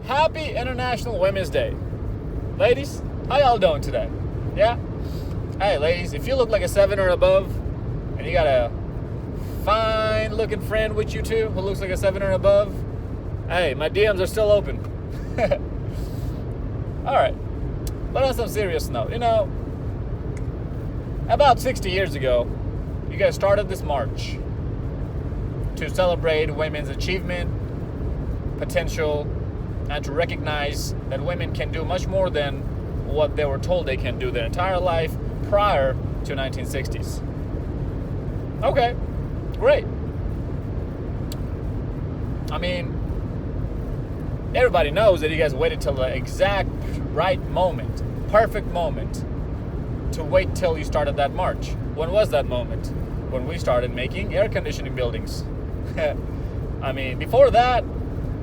Happy International Women's Day. Ladies, how y'all doing today? Yeah? Hey, ladies, if you look like a 7 or above, and you got a fine looking friend with you too, who looks like a 7 or above, hey, my DMs are still open. Alright. But on some serious note, about 60 years ago, you guys started this march to celebrate women's achievement, potential, and to recognize that women can do much more than what they were told they can do their entire life prior to 1960s. Okay, great. I mean, everybody knows that you guys waited till the exact right moment, perfect moment, to wait till you started that march. When was that moment? When we started making air conditioning buildings. I mean, before that,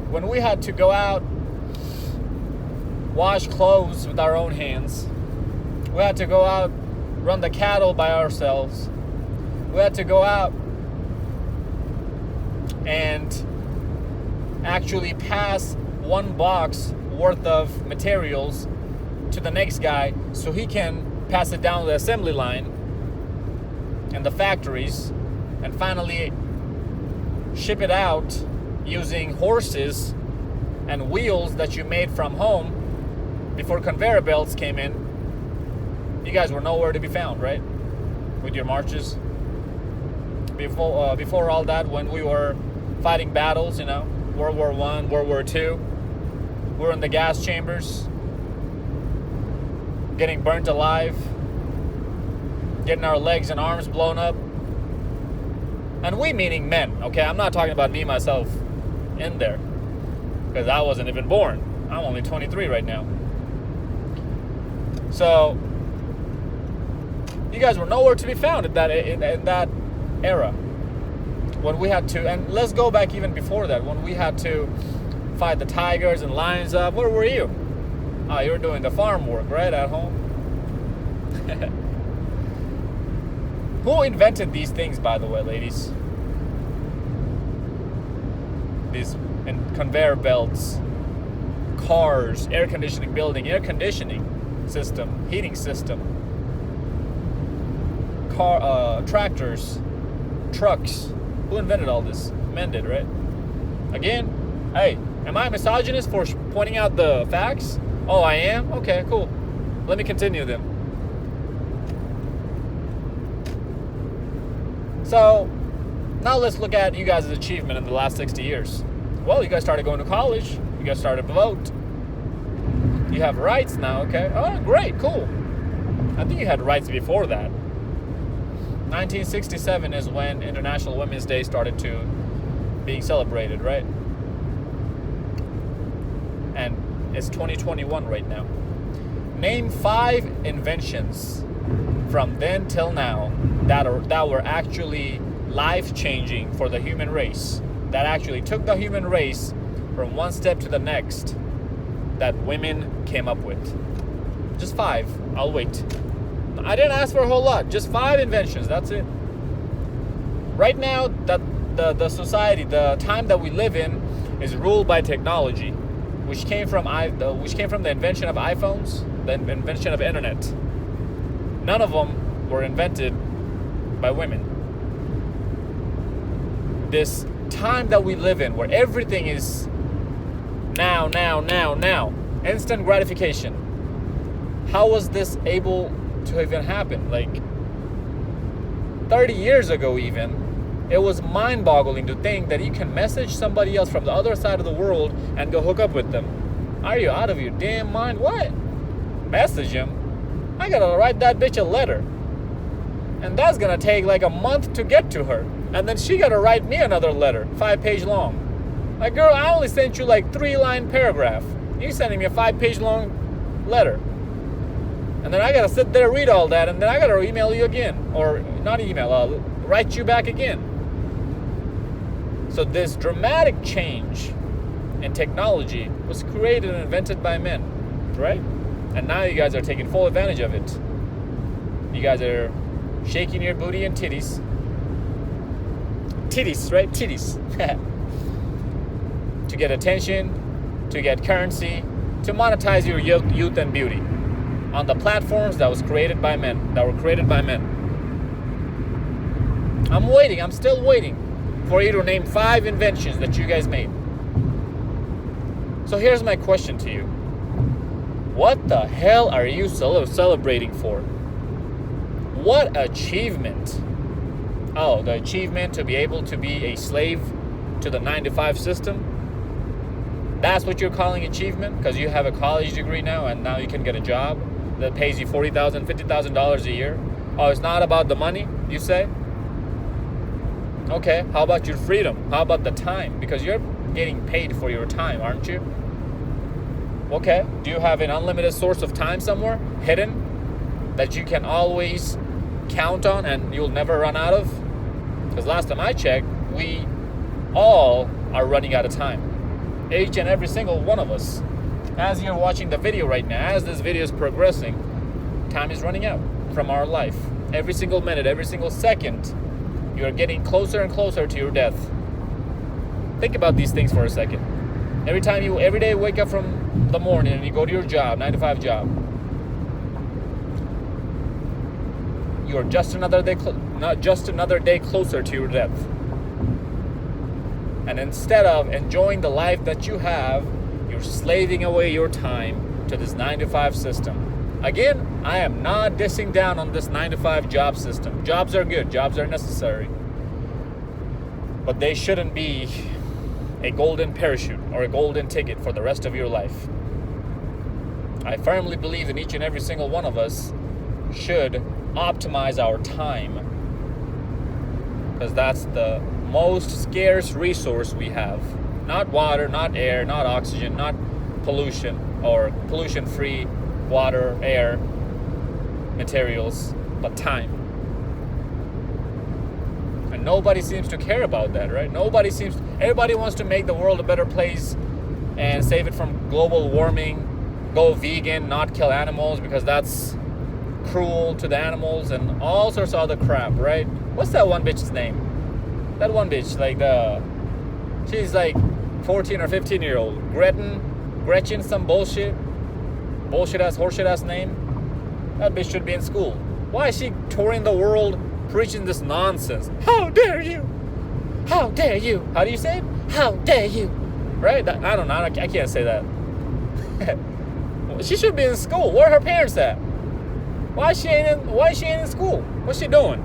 when we had to go out, wash clothes with our own hands, we had to go out, run the cattle by ourselves, we had to go out and actually pass one box worth of materials to the next guy so he can pass it down the assembly line and the factories and finally ship it out using horses and wheels that you made from home before conveyor belts came in. You guys were nowhere to be found, right? With your marches. Before all that, when we were fighting battles, World War I, World War II, we were in the gas chambers, getting burnt alive, getting our legs and arms blown up. And we meaning men, okay? I'm not talking about me, myself, in there. Because I wasn't even born. I'm only 23 right now. So, you guys were nowhere to be found in that era. When we had to, and let's go back even before that, when we had to fight the tigers and lions up, where were you? Oh, you were doing the farm work, right, at home? Who invented these things, by the way, ladies? These conveyor belts, cars, air conditioning building, air conditioning system, heating system, tractors, trucks. Who invented all this? Men did, right? Again, hey, am I a misogynist for pointing out the facts? Oh, I am? Okay, cool. Let me continue then. So, now let's look at you guys' achievement in the last 60 years. Well, you guys started going to college. You guys started to vote. You have rights now, okay? Oh, great, cool. I think you had rights before that. 1967 is when International Women's Day started to being celebrated, right? And it's 2021 right now. Name 5 inventions from then till now that were actually life-changing for the human race, that actually took the human race from one step to the next, that women came up with. Just 5. I'll wait. I didn't ask for a whole lot. Just 5 inventions. That's it. Right now, the society, the time that we live in, is ruled by technology, which came from the invention of iPhones, the invention of internet. None of them were invented by women. This time that we live in, where everything is now, instant gratification. How was this able to even happen? Like 30 years ago even, it was mind-boggling to think that you can message somebody else from the other side of the world and go hook up with them. Are you out of your damn mind? What? Message him? I gotta write that bitch a letter. And that's gonna take like a month to get to her. And then she gotta write me another letter, 5-page long. Like, girl, I only sent you like 3-line paragraph. You sending me a 5-page long letter. And then I gotta sit there, read all that, and then I gotta email you again. Or not email, write you back again. So this dramatic change in technology was created and invented by men, right? And now you guys are taking full advantage of it. You guys are shaking your booty and titties. Titties, right? Titties. To get attention, to get currency, to monetize your youth and beauty on the platforms that were created by men. I'm still waiting for you to name 5 inventions that you guys made. So here's my question to you. What the hell are you celebrating for? What achievement? Oh, the achievement to be able to be a slave to the 9-to-5 system? That's what you're calling achievement? Because you have a college degree now and now you can get a job that pays you $40,000, $50,000 a year? Oh, it's not about the money, you say? Okay, how about your freedom? How about the time? Because you're getting paid for your time, aren't you? Okay, do you have an unlimited source of time somewhere hidden that you can always count on and you'll never run out of? Because last time I checked, we all are running out of time. Each and every single one of us. As you're watching the video right now, as this video is progressing, time is running out from our life. Every single minute, every single second, you're getting closer and closer to your death. Think about these things for a second. Every day you wake up from the morning and you go to your job, 9-to-5 job, you're just another day closer to your death. And instead of enjoying the life that you have, you're slaving away your time to this 9-to-5 system. Again, I am not dissing down on this 9-to-5 job system. Jobs are good, jobs are necessary. But they shouldn't be a golden parachute or a golden ticket for the rest of your life. I firmly believe that each and every single one of us should optimize our time, because that's the most scarce resource we have. Not water, not air, not oxygen, not pollution or pollution-free water, air, materials, but time. And nobody seems to care about that, right? Everybody wants to make the world a better place and save it from global warming, go vegan, not kill animals because that's cruel to the animals, and all sorts of other crap, right? What's that one bitch's name? That one bitch, she's like 14 or 15-year-old. Gretchen, some bullshit ass, horseshit ass name. That bitch should be in school. Why is she touring the world preaching this nonsense? How dare you? How dare you? How do you say it? How dare you? Right? I don't know. I can't say that. She should be in school. Where are her parents at? Why is she ain't in school? What's she doing?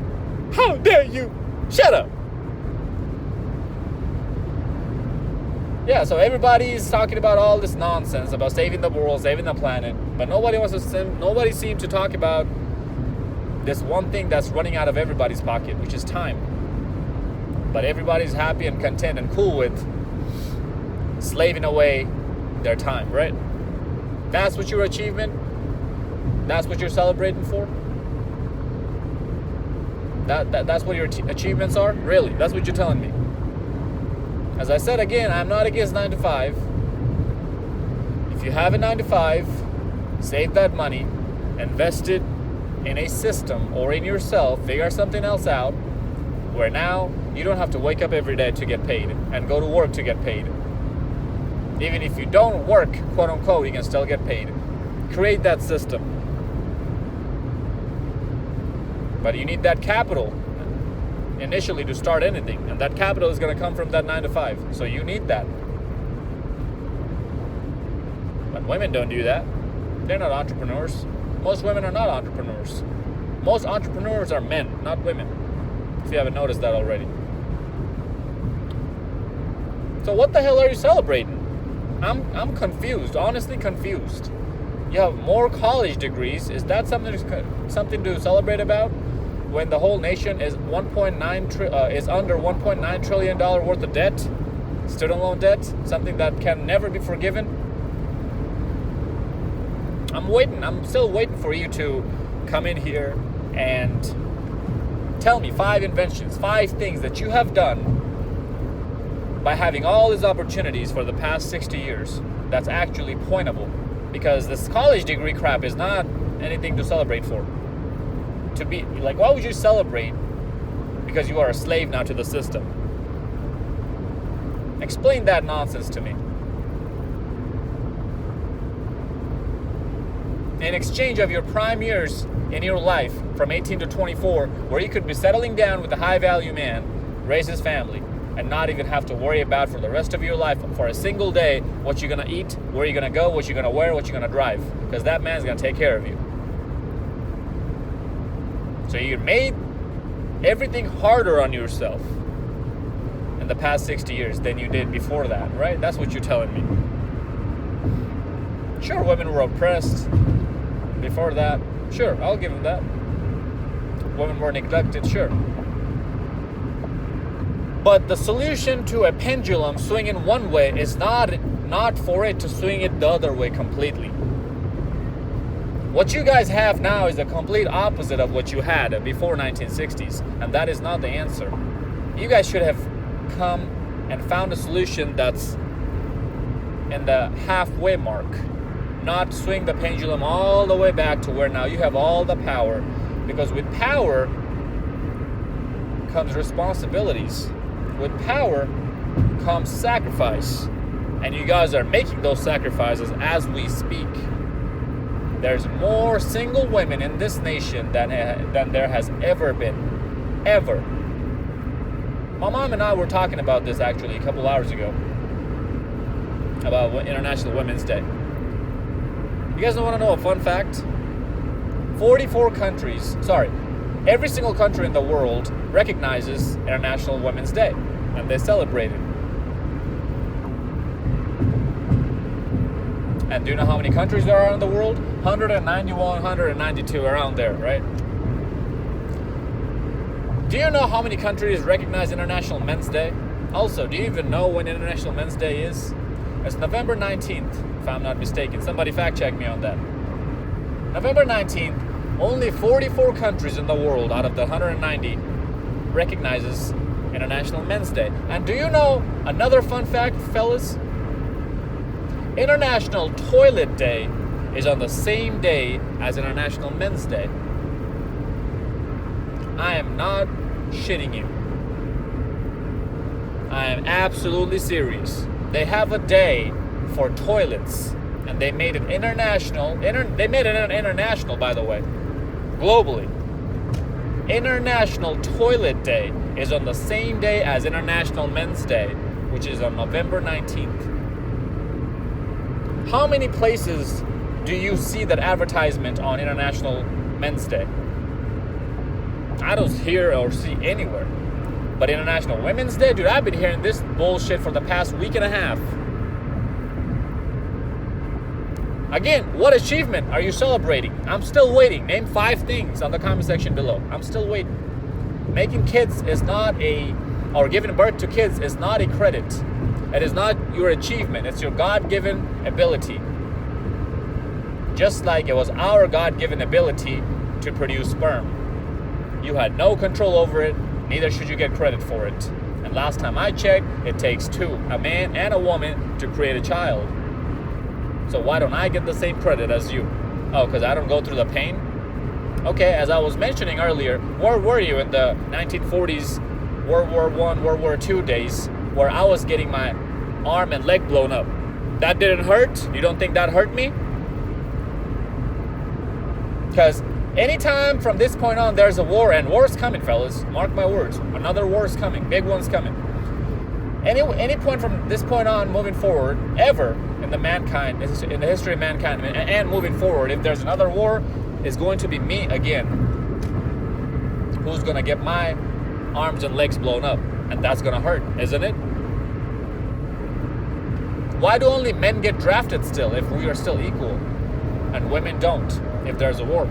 How dare you? Shut up. Yeah, so everybody's talking about all this nonsense about saving the world, saving the planet, but nobody seems to talk about this one thing that's running out of everybody's pocket, which is time. But everybody's happy and content and cool with slaving away their time, right? That's what your achievement, that's what you're celebrating for? That's what your achievements are? Really? That's what you're telling me? As I said again, I'm not against 9-to-5. If you have a 9-to-5, save that money, invest it in a system or in yourself, figure something else out, where now you don't have to wake up every day to get paid and go to work to get paid. Even if you don't work, quote unquote, you can still get paid. Create that system. But you need that capital initially to start anything, and that capital is going to come from that 9-to-5, so you need that. But women don't do that. They're not entrepreneurs. Most women are not entrepreneurs. Most entrepreneurs are men, not women, if you haven't noticed that already. So what the hell are you celebrating? I'm confused, honestly confused. You have more college degrees. Is that something to celebrate about? When the whole nation is under $1.9 trillion worth of debt, student loan debt, something that can never be forgiven. I'm still waiting for you to come in here and tell me 5 inventions, 5 things that you have done by having all these opportunities for the past 60 years that's actually pointable. Because this college degree crap is not anything to celebrate for. To be like, why would you celebrate because you are a slave now to the system? Explain that nonsense to me. in exchange of your prime years in your life from 18 to 24, where you could be settling down with a high value man, raise his family, and not even have to worry about for the rest of your life, for a single day, what you're gonna eat, where you're gonna go, what you're gonna wear, what you're gonna drive, because that man's gonna take care of you. So you made everything harder on yourself in the past 60 years than you did before that, right? That's what you're telling me. Sure, women were oppressed before that. Sure, I'll give them that. Women were neglected, sure. But the solution to a pendulum swinging one way is not for it to swing it the other way completely. What you guys have now is the complete opposite of what you had before 1960s, and that is not the answer. You guys should have come and found a solution that's in the halfway mark, not swing the pendulum all the way back to where now you have all the power, because with power comes responsibilities. With power comes sacrifice, and you guys are making those sacrifices as we speak. There's more single women in this nation than there has ever been. Ever. My mom and I were talking about this actually a couple hours ago. About International Women's Day. You guys want to know a fun fact? 44 countries, every single country in the world recognizes International Women's Day. And they celebrate it. And do you know how many countries there are in the world? 191, 192, around there, right? Do you know how many countries recognize International Men's Day? Also, do you even know when International Men's Day is? It's November 19th, if I'm not mistaken. Somebody fact check me on that. November 19th, only 44 countries in the world out of the 190 recognizes International Men's Day. And do you know another fun fact, fellas? International Toilet Day is on the same day as International Men's Day. I am not shitting you. I am absolutely serious. They have a day for toilets, and they made it international. They made it international, by the way, globally. International Toilet Day is on the same day as International Men's Day, which is on November 19th. How many places do you see that advertisement on International Men's Day? I don't hear or see anywhere. But International Women's Day, dude, I've been hearing this bullshit for the past week and a half. Again, what achievement are you celebrating? I'm still waiting. Name 5 things on the comment section below. I'm still waiting. Making kids is not or giving birth to kids is not a credit. It is not your achievement. It's your God-given ability. Just like it was our God-given ability to produce sperm. You had no control over it, neither should you get credit for it. And last time I checked, it takes 2, a man and a woman, to create a child. So why don't I get the same credit as you? Oh, because I don't go through the pain? Okay, as I was mentioning earlier, where were you in the 1940s, World War I, World War II days, where I was getting my arm and leg blown up? That didn't hurt? You don't think that hurt me? Because anytime from this point on there's a war, and war's coming, fellas, mark my words, another war's coming, big one's coming. Any point from this point on moving forward, ever in the history of mankind, and moving forward, if there's another war, it's going to be me again who's going to get my arms and legs blown up, and that's going to hurt, isn't it? Why do only men get drafted still if we are still equal, and women don't if there's a war?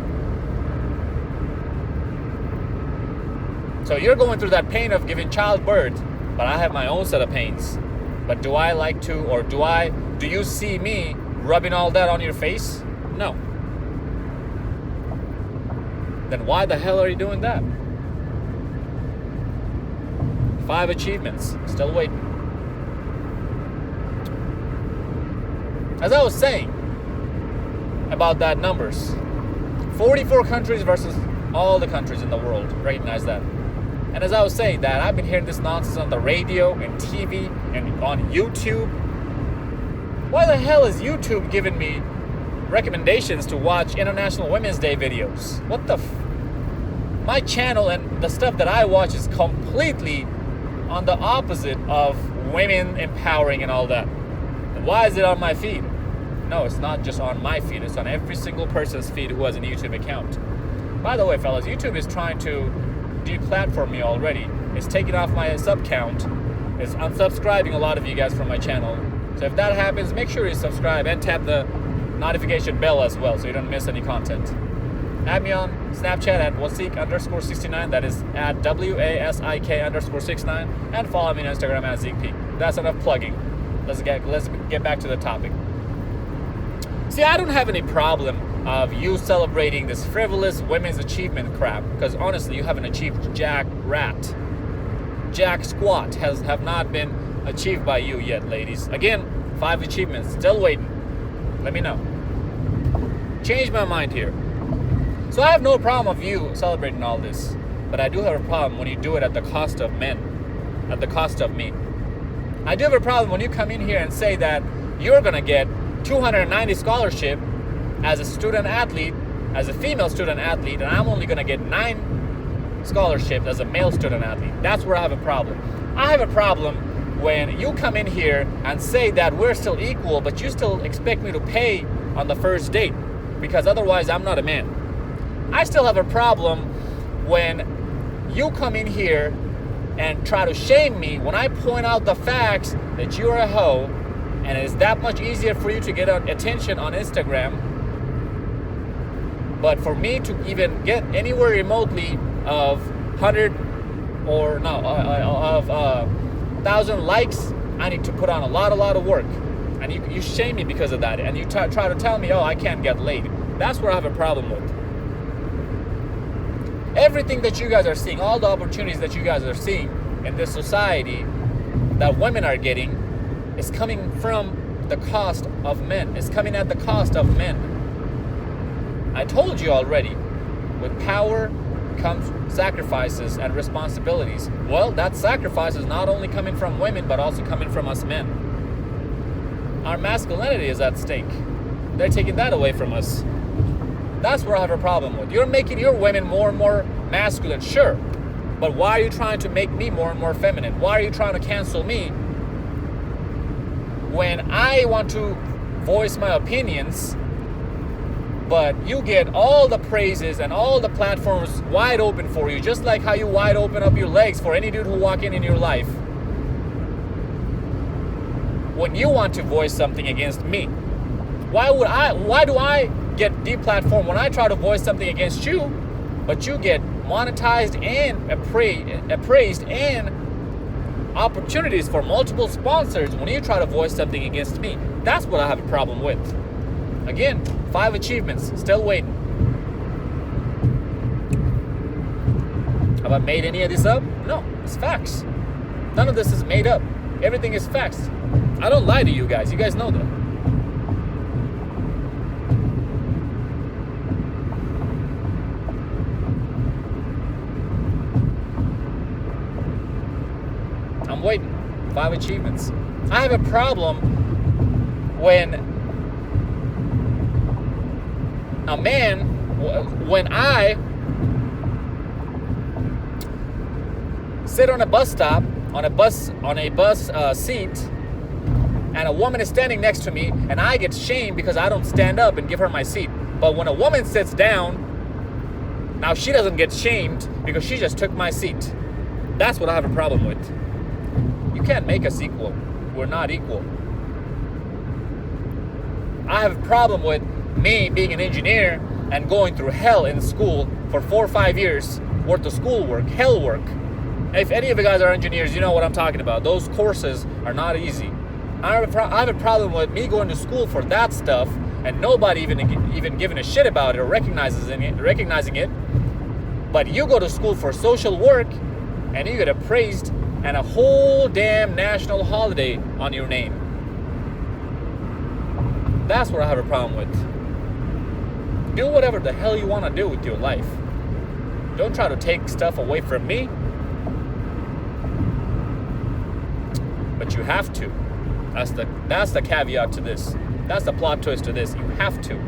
So you're going through that pain of giving childbirth, but I have my own set of pains. But do I like to, or do you see me rubbing all that on your face? No. Then why the hell are you doing that? 5 achievements, still waiting. As I was saying about that numbers, 44 countries versus all the countries in the world, recognize that. And as I was saying that, I've been hearing this nonsense on the radio and TV and on YouTube. Why the hell is YouTube giving me recommendations to watch International Women's Day videos. What the my channel and the stuff that I watch is completely on the opposite of women empowering and all that. And why is it on my feed? No, it's not just on my feed. It's on every single person's feed who has a YouTube account. By the way, fellas, YouTube is trying to deplatform me already. It's taking off my sub count. It's unsubscribing a lot of you guys from my channel. So if that happens, make sure you subscribe and tap the notification bell as well so you don't miss any content. Add me on Snapchat at wasik_69. That is at WASIK_69. And follow me on Instagram at Zeekpeak. That's enough plugging. Let's get back to the topic. See, I don't have any problem of you celebrating this frivolous women's achievement crap, because honestly, you haven't achieved jack rat. Jack squat have not been achieved by you yet, ladies. Again, 5 achievements, still waiting. Let me know. Change my mind here. So I have no problem of you celebrating all this, but I do have a problem when you do it at the cost of men, at the cost of me. I do have a problem when you come in here and say that you're gonna get 290 scholarship as a student athlete, as a female student athlete, and I'm only gonna get 9 scholarships as a male student athlete. That's where I have a problem. I have a problem when you come in here and say that we're still equal, but you still expect me to pay on the first date, because otherwise I'm not a man. I still have a problem when you come in here and try to shame me when I point out the facts that you're a hoe, and it is that much easier for you to get attention on Instagram. But for me to even get anywhere remotely of 100 or no, of 1,000 likes, I need to put on a lot of work. And you shame me because of that. And you try to tell me, oh, I can't get laid. That's where I have a problem with. Everything that you guys are seeing, all the opportunities that you guys are seeing in this society that women are getting is coming from the cost of men. It's coming at the cost of men. I told you already, with power comes sacrifices and responsibilities. Well, that sacrifice is not only coming from women, but also coming from us men. Our masculinity is at stake. They're taking that away from us. That's where I have a problem with. You're making your women more and more masculine, sure. But why are you trying to make me more and more feminine? Why are you trying to cancel me when I want to voice my opinions, but you get all the praises and all the platforms wide open for you, just like how you wide open up your legs for any dude who walk in your life when you want to voice something against me? Why do I get deplatformed when I try to voice something against you, but you get monetized and appraised and opportunities for multiple sponsors when you try to voice something against me? That's what I have a problem with. Again, 5 achievements, still waiting. Have I made any of this up? No, it's facts. None of this is made up. Everything is facts. I don't lie to you guys. You guys know that. I'm waiting. 5 achievements. I have a problem when a man, when I sit on a bus stop, on a bus seat, and a woman is standing next to me, and I get shamed because I don't stand up and give her my seat. But when a woman sits down, now she doesn't get shamed because she just took my seat. That's what I have a problem with. You can't make us equal. We're not equal. I have a problem with me being an engineer and going through hell in school for 4 or 5 years worth of schoolwork, hell work. If any of you guys are engineers, you know what I'm talking about. Those courses are not easy. I have a problem with me going to school for that stuff and nobody even giving a shit about it or recognizing it. But you go to school for social work and you get appraised and a whole damn national holiday on your name. That's what I have a problem with. Do whatever the hell you want to do with your life. Don't try to take stuff away from me. But you have to. That's the caveat to this. That's the plot twist to this. You have to.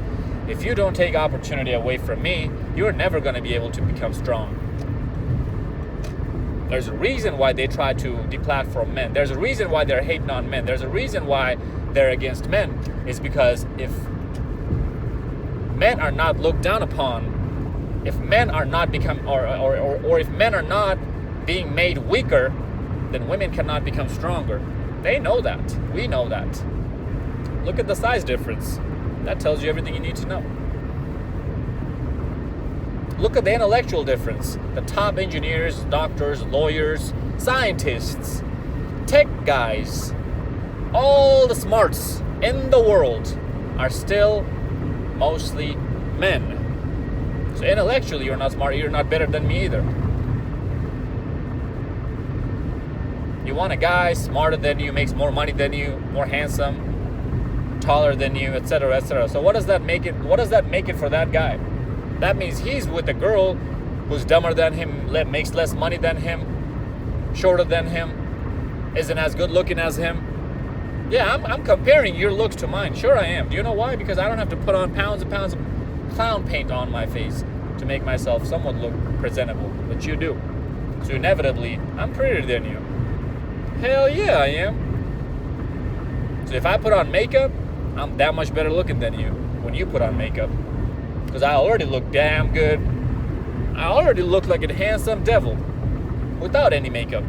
If you don't take opportunity away from me, you're never going to be able to become strong. There's a reason why they try to deplatform men. There's a reason why they're hating on men. There's a reason why they're against men. It's because if men are not looked down upon, if men are not become or if men are not being made weaker, then women cannot become stronger. They know that. We know that. Look at the size difference. That tells you everything you need to know. Look at the intellectual difference. The top engineers, doctors, lawyers, scientists, tech guys, all the smarts in the world are still mostly men. So intellectually, you're not smart. You're not better than me either. You want a guy smarter than you, makes more money than you, more handsome, taller than you, etc., etc. So what does that make it? What does that make it for that guy? That means he's with a girl who's dumber than him, makes less money than him, shorter than him, isn't as good looking as him. Yeah, I'm comparing your looks to mine. Sure I am. Do you know why? Because I don't have to put on pounds and pounds of clown paint on my face to make myself somewhat look presentable. But you do. So inevitably, I'm prettier than you. Hell yeah, I am. So if I put on makeup, I'm that much better looking than you when you put on makeup. Because I already look damn good. I already look like a handsome devil without any makeup.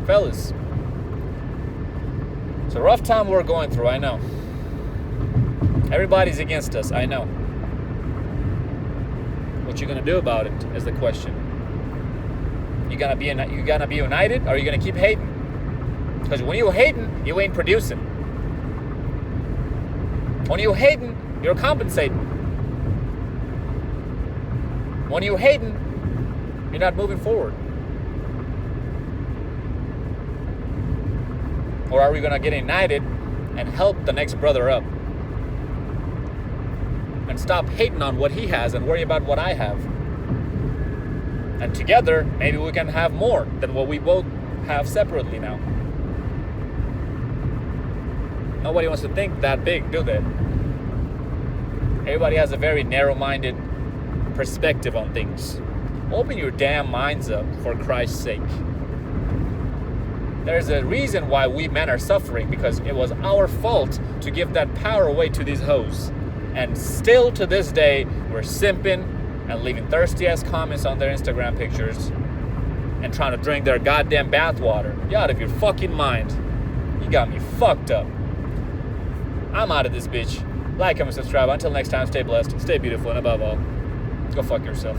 Fellas, it's a rough time we're going through, I know. Everybody's against us, I know. What you gonna do about it is the question. You gonna be united, or are you gonna keep hating? Because when you hating, you ain't producing. When you hating, you're compensating. When you hating, you're not moving forward. Or are we gonna get united and help the next brother up? And stop hating on what he has and worry about what I have. And together, maybe we can have more than what we both have separately now. Nobody wants to think that big, do they? Everybody has a very narrow-minded perspective on things. Open your damn minds up, for Christ's sake. There's a reason why we men are suffering, because it was our fault to give that power away to these hoes. And still to this day, we're simping and leaving thirsty-ass comments on their Instagram pictures and trying to drink their goddamn bathwater. You're out of your fucking mind. You got me fucked up. I'm out of this bitch. Like, comment, subscribe. Until next time, stay blessed, stay beautiful, and above all, go fuck yourself.